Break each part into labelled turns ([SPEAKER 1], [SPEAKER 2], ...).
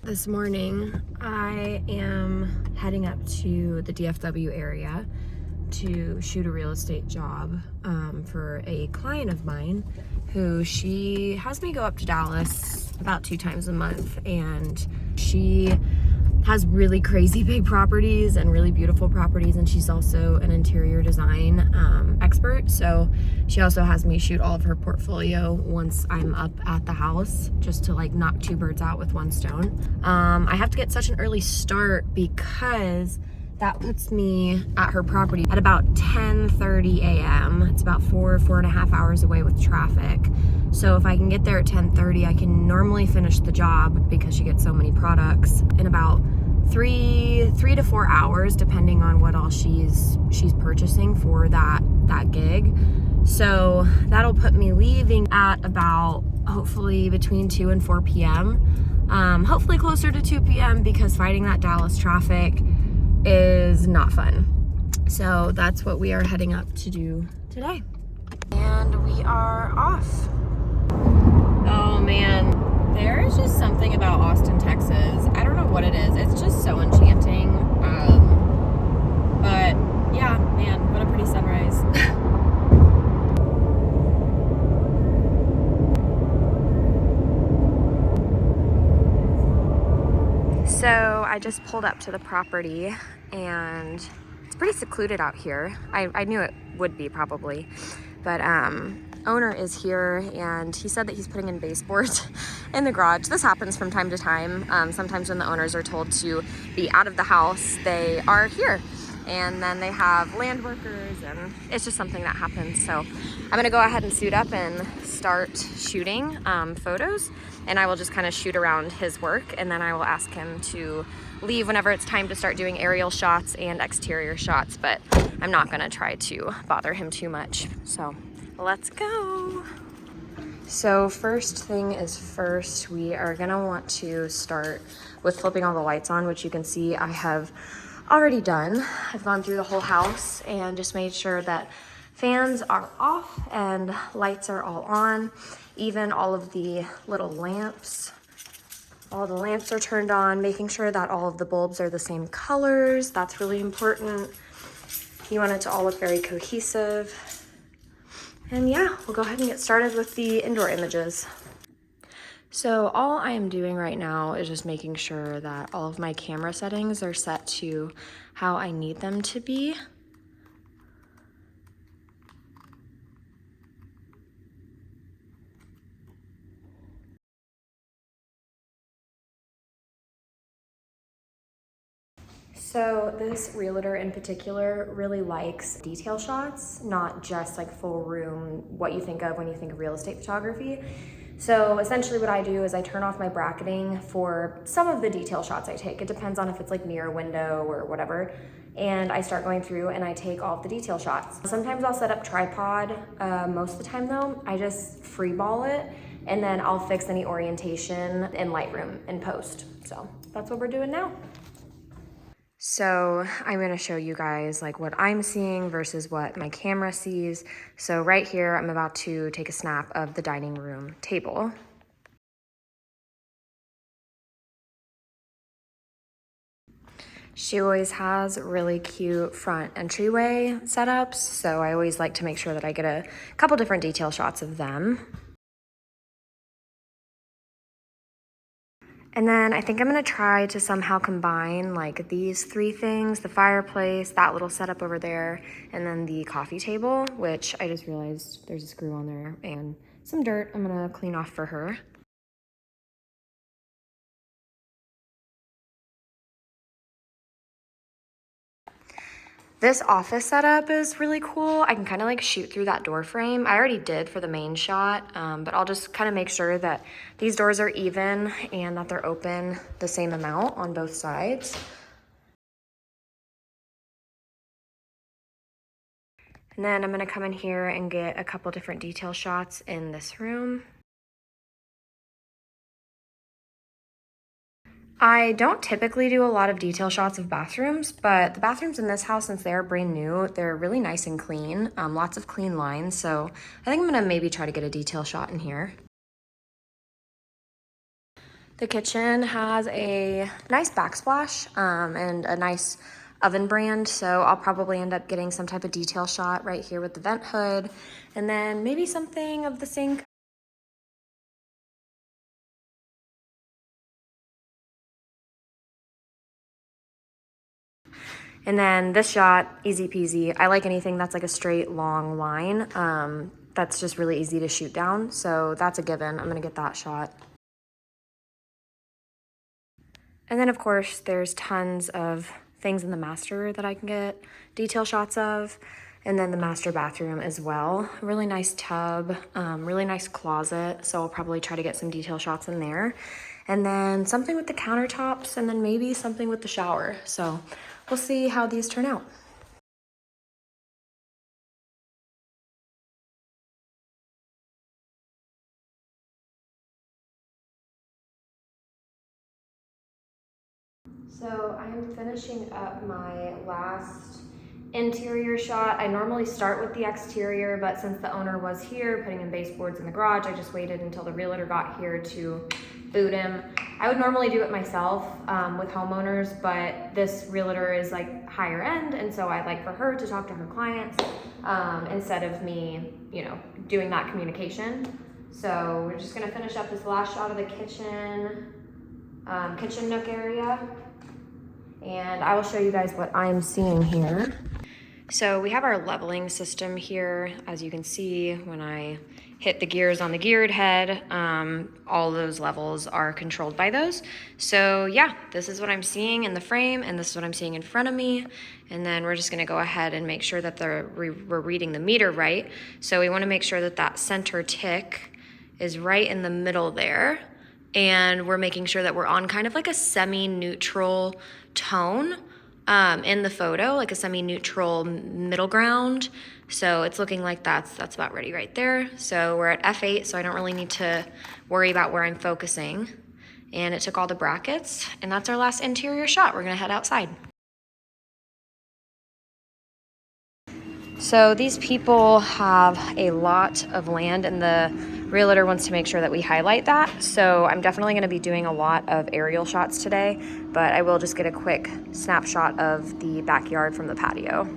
[SPEAKER 1] This morning, I am heading up to the DFW area to shoot a real estate job for a client of mine who she has me go up to Dallas about 2 times a month, and she has really crazy big properties and really beautiful properties, and she's also an interior design expert, so she also has me shoot all of her portfolio once I'm up at the house, just to like knock 2 birds out with 1 stone. I have to get such an early start because that puts me at her property at about 10:30 a.m. It's about 4.5 hours away with traffic. So if I can get there at 10:30, I can normally finish the job, because she gets so many products, in about 3 to 4 hours, depending on what all she's purchasing for that gig. So that'll put me leaving at about, hopefully between 2 and 4 p.m. Hopefully closer to 2 p.m. because fighting that Dallas traffic is not fun. So that's what we are heading up to do today. And we are off. Oh man, there is just something about Austin, Texas. I don't know what it is. It's just so enchanting. But yeah, man, what a pretty sunrise. So I just pulled up to the property, and it's pretty secluded out here. I knew it would be probably, but owner is here, and he said that he's putting in baseboards in the garage. This happens from time to time. Sometimes when the owners are told to be out of the house, they are here, and then they have land workers, and it's just something that happens. So I'm gonna go ahead and suit up and start shooting photos, and I will just kind of shoot around his work, and then I will ask him to leave whenever it's time to start doing aerial shots and exterior shots, but I'm not gonna try to bother him too much. So let's go. So first thing is first, we are gonna want to start with flipping all the lights on, which you can see I have already done. I've gone through the whole house and just made sure that fans are off and lights are all on. Even all of the little lamps, all the lamps are turned on, making sure that all of the bulbs are the same colors. That's really important. You want it to all look very cohesive. And yeah, we'll go ahead and get started with the indoor images. So all I am doing right now is just making sure that all of my camera settings are set to how I need them to be. So this realtor in particular really likes detail shots, not just like full room, what you think of when you think of real estate photography. So essentially what I do is I turn off my bracketing for some of the detail shots I take. It depends on if it's like near a window or whatever. And I start going through and I take all of the detail shots. Sometimes I'll set up tripod. Most of the time though, I just free ball it, and then I'll fix any orientation in Lightroom in post. So that's what we're doing now. So I'm going to show you guys like what I'm seeing versus what my camera sees. So right here, I'm about to take a snap of the dining room table. She always has really cute front entryway setups, so I always like to make sure that I get a couple different detail shots of them. And then I think I'm gonna try to somehow combine like these 3 things, the fireplace, that little setup over there, and then the coffee table, which I just realized there's a screw on there, and some dirt I'm gonna clean off for her. This office setup is really cool. I can kind of like shoot through that door frame. I already did for the main shot, but I'll just kind of make sure that these doors are even and that they're open the same amount on both sides. And then I'm gonna come in here and get a couple different detail shots in this room. I don't typically do a lot of detail shots of bathrooms, but the bathrooms in this house, since they're brand new, they're really nice and clean, lots of clean lines. So I think I'm gonna maybe try to get a detail shot in here. The kitchen has a nice backsplash and a nice oven brand, so I'll probably end up getting some type of detail shot right here with the vent hood, and then maybe something of the sink. And then this shot, easy peasy. I like anything that's like a straight long line. That's just really easy to shoot down, so that's a given. I'm gonna get that shot. And then of course there's tons of things in the master that I can get detail shots of. And then the master bathroom as well. Really nice tub, really nice closet. So I'll probably try to get some detail shots in there. And then something with the countertops, and then maybe something with the shower. So we'll see how these turn out. So I am finishing up my last interior shot. I normally start with the exterior, but since the owner was here putting in baseboards in the garage, I just waited until the realtor got here to boot him. I would normally do it myself with homeowners, but this realtor is like higher end, and so I'd like for her to talk to her clients instead of me, you know, doing that communication. So we're just gonna finish up this last shot of the kitchen nook area, and I will show you guys what I'm seeing here. So we have our leveling system here. As you can see, when I hit the gears on the geared head, all those levels are controlled by those. So yeah, this is what I'm seeing in the frame, and this is what I'm seeing in front of me. And then we're just gonna go ahead and make sure that we're reading the meter right. So we wanna make sure that that center tick is right in the middle there. And we're making sure that we're on kind of like a semi-neutral tone in the photo, like a semi-neutral middle ground. So it's looking like that's about ready right there. So we're at f8, so I don't really need to worry about where I'm focusing. And it took all the brackets, and that's our last interior shot. We're gonna head outside. So these people have a lot of land, and the realtor wants to make sure that we highlight that. So I'm definitely going to be doing a lot of aerial shots today, but I will just get a quick snapshot of the backyard from the patio.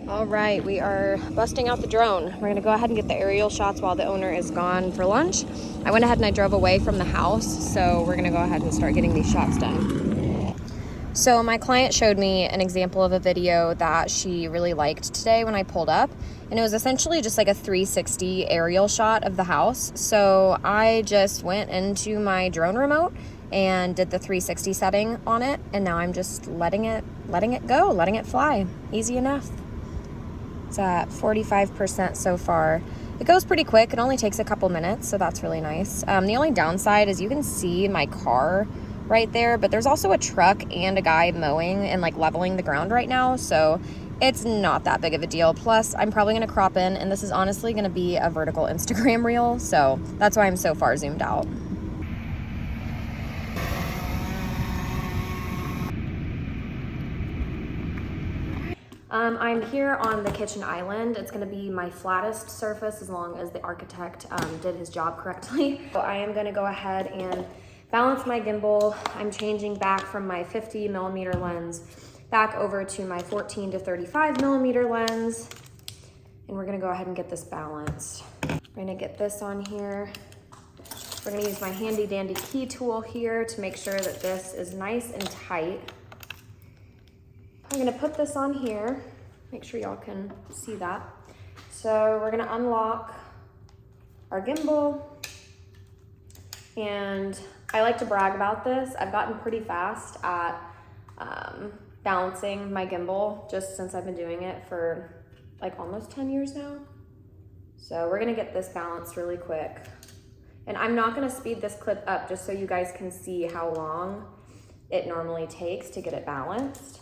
[SPEAKER 1] All right, we are busting out the drone. We're going to go ahead and get the aerial shots while the owner is gone for lunch. I went ahead and I drove away from the house, so we're going to go ahead and start getting these shots done. So my client showed me an example of a video that she really liked today when I pulled up, and it was essentially just like a 360 aerial shot of the house. So I just went into my drone remote and did the 360 setting on it, and now I'm just letting it go, letting it fly. Easy enough. It's at 45% so far. It goes pretty quick. It only takes a couple minutes, so that's really nice. The only downside is you can see my car right there, but there's also a truck and a guy mowing and like leveling the ground right now, so it's not that big of a deal. Plus I'm probably going to crop in, and this is honestly going to be a vertical Instagram reel, so that's why I'm so far zoomed out. I'm here on the kitchen island. It's going to be my flattest surface as long as the architect did his job correctly. So I am going to go ahead and balance my gimbal. I'm changing back from my 50mm lens back over to my 14 to 35mm lens. And we're gonna go ahead and get this balanced. We're gonna get this on here. We're gonna use my handy dandy key tool here to make sure that this is nice and tight. I'm gonna put this on here. Make sure y'all can see that. So we're gonna unlock our gimbal, and I like to brag about this. I've gotten pretty fast at balancing my gimbal just since I've been doing it for like almost 10 years now. So we're gonna get this balanced really quick. And I'm not gonna speed this clip up just so you guys can see how long it normally takes to get it balanced.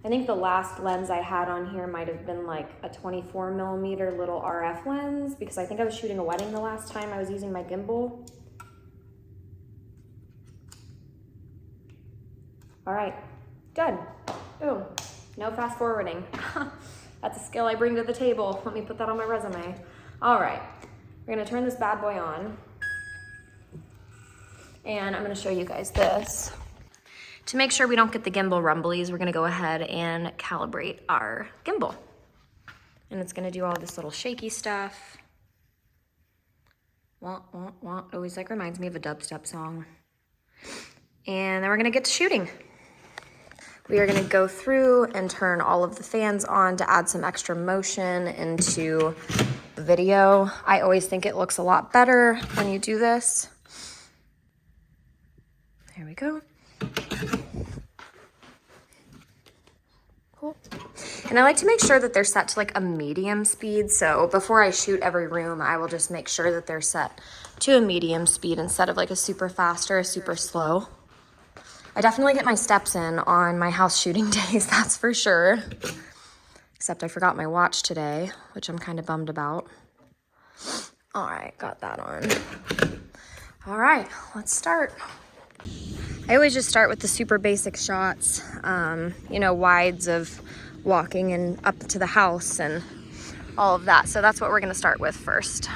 [SPEAKER 1] I think the last lens I had on here might have been like a 24mm little RF lens, because I think I was shooting a wedding the last time I was using my gimbal. All right, done. Boom, no fast forwarding. That's a skill I bring to the table. Let me put that on my resume. All right, We're gonna turn this bad boy on. And I'm gonna show you guys this. To make sure we don't get the gimbal rumblies, we're gonna go ahead and calibrate our gimbal. And it's gonna do all this little shaky stuff. Wah, wah, wah. Always like reminds me of a dubstep song. And then we're gonna get to shooting. We are gonna go through and turn all of the fans on to add some extra motion into the video. I always think it looks a lot better when you do this. There we go. Cool. And I like to make sure that they're set to like a medium speed. So before I shoot every room, I will just make sure that they're set to a medium speed instead of like a super fast or a super slow. I definitely get my steps in on my house shooting days, that's for sure. Except I forgot my watch today, which I'm kind of bummed about. All right, got that on. All right, let's start. I always just start with the super basic shots, you know, wides of walking and up to the house and all of that. So that's what we're gonna start with first.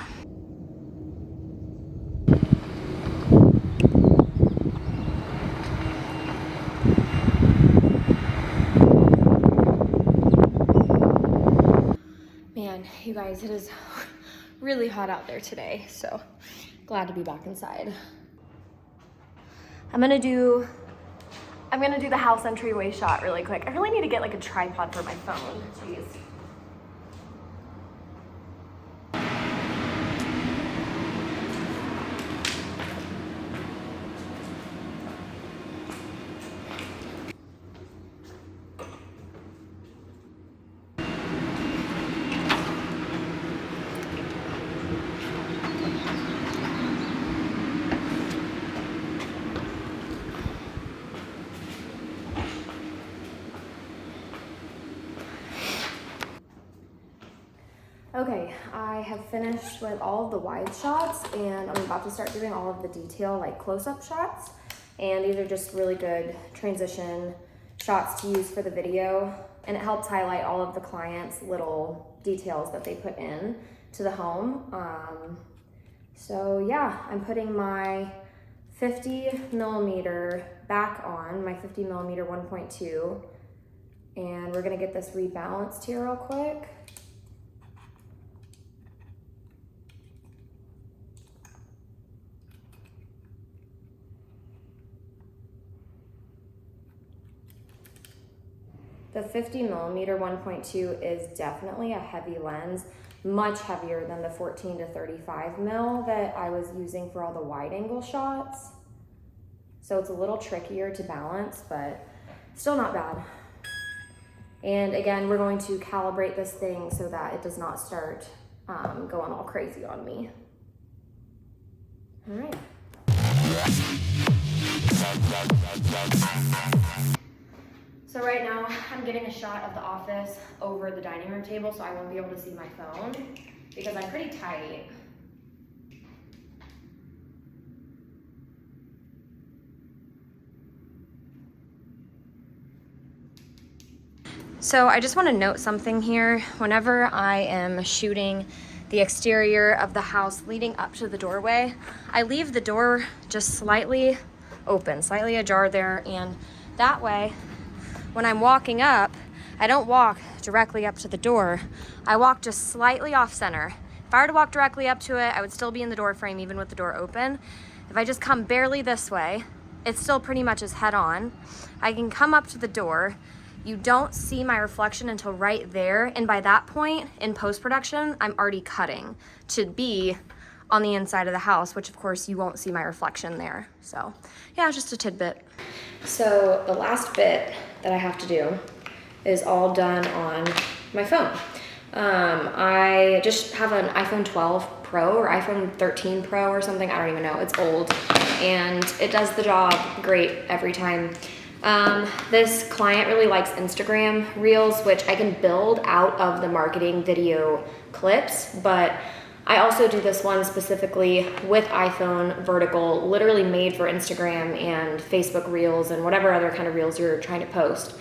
[SPEAKER 1] Man, you guys, it is really hot out there today, so glad to be back inside. I'm gonna do the house entryway shot really quick. I really need to get like a tripod for my phone. Jeez. Okay, I have finished with all of the wide shots and I'm about to start doing all of the detail, like close-up shots. And these are just really good transition shots to use for the video. And it helps highlight all of the clients' little details that they put in to the home. So yeah, I'm putting my 50 millimeter back on, my 50 millimeter 1.2. And we're gonna get this rebalanced here real quick. The 50 millimeter 1.2 is definitely a heavy lens, much heavier than the 14 to 35 mil that I was using for all the wide angle shots. So it's a little trickier to balance, but still not bad. And again, we're going to calibrate this thing so that it does not start going all crazy on me. All right. So right now, I'm getting a shot of the office over the dining room table, so I won't be able to see my phone because I'm pretty tight. So I just want to note something here. Whenever I am shooting the exterior of the house leading up to the doorway, I leave the door just slightly open, slightly ajar there, and that way, when I'm walking up, I don't walk directly up to the door. I walk just slightly off center. If I were to walk directly up to it, I would still be in the door frame even with the door open. If I just come barely this way, it still pretty much is head on. I can come up to the door. You don't see my reflection until right there. And by that point in post-production, I'm already cutting to be on the inside of the house, which of course you won't see my reflection there. So yeah, just a tidbit. So the last bit that I have to do is all done on my phone. I just have an iPhone 12 Pro or iPhone 13 Pro or something. I don't even know, it's old. And it does the job great every time. This client really likes Instagram Reels, which I can build out of the marketing video clips, but I also do this one specifically with iPhone vertical, literally made for Instagram and Facebook Reels and whatever other kind of Reels you're trying to post.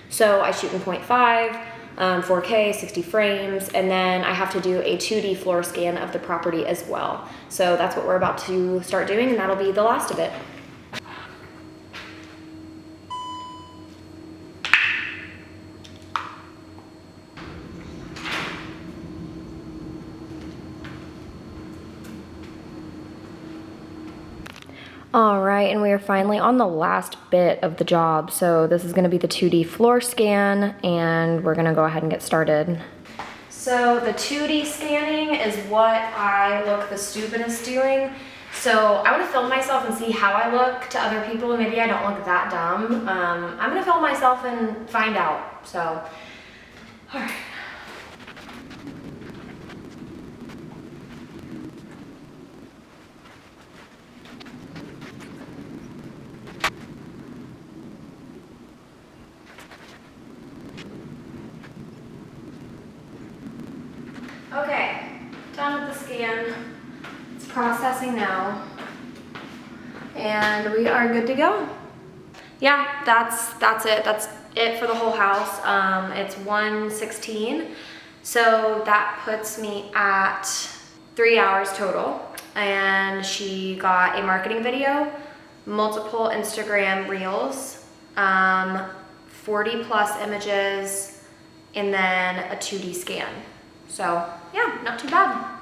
[SPEAKER 1] So I shoot in 0.5, 4K, 60 frames, and then I have to do a 2D floor scan of the property as well. So that's what we're about to start doing, and that'll be the last of it. All right, and we are finally on the last bit of the job. So this is gonna be the 2D floor scan, and we're gonna go ahead and get started. So the 2D scanning is what I look the stupidest doing. So I wanna film myself and see how I look to other people, and maybe I don't look that dumb. I'm gonna film myself and find out, so, all right. Okay, done with the scan. It's processing now. And we are good to go. Yeah, that's it. That's it for the whole house. It's 1:16. So that puts me at 3 hours total. And she got a marketing video, multiple Instagram reels, 40 plus images, and then a 2D scan. So yeah, not too bad.